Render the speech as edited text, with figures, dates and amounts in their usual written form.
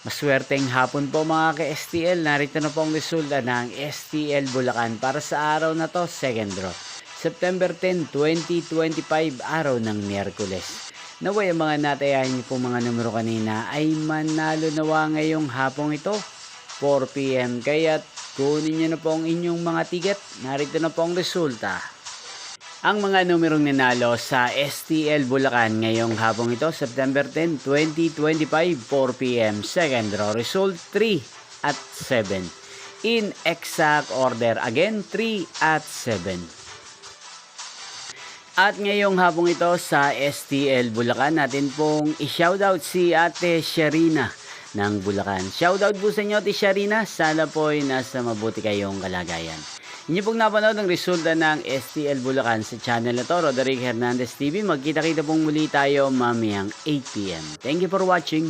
Maswerteng hapon po mga ka-STL. Narito na po ang resulta ng STL Bulacan para sa araw na to, second draw. September 10, 2025, araw ng Miyerkules. Naway ang mga natayahan niyo pong mga numero kanina ay manalo nawa ngayong hapong ito, 4 PM. Kaya kunin niyo na po ang inyong mga ticket. Narito na po ang resulta. Ang mga numerong nanalo sa STL Bulacan ngayong hapong ito, September 10, 2025, 4 PM. Second draw result 3 at 7. In exact order again, 3 at 7. At ngayong hapong ito sa STL Bulacan, natin pong i-shoutout si Ate Sharina ng Bulacan. Shoutout po sa inyo, Ate Sharina. Sana po ay nasa mabuti kayong kalagayan. Inyo pong napanood ang resulta ng STL Bulacan sa channel na to, Roderick Hernandez TV. Magkita-kita pong muli tayo mamayang 8 PM. Thank you for watching.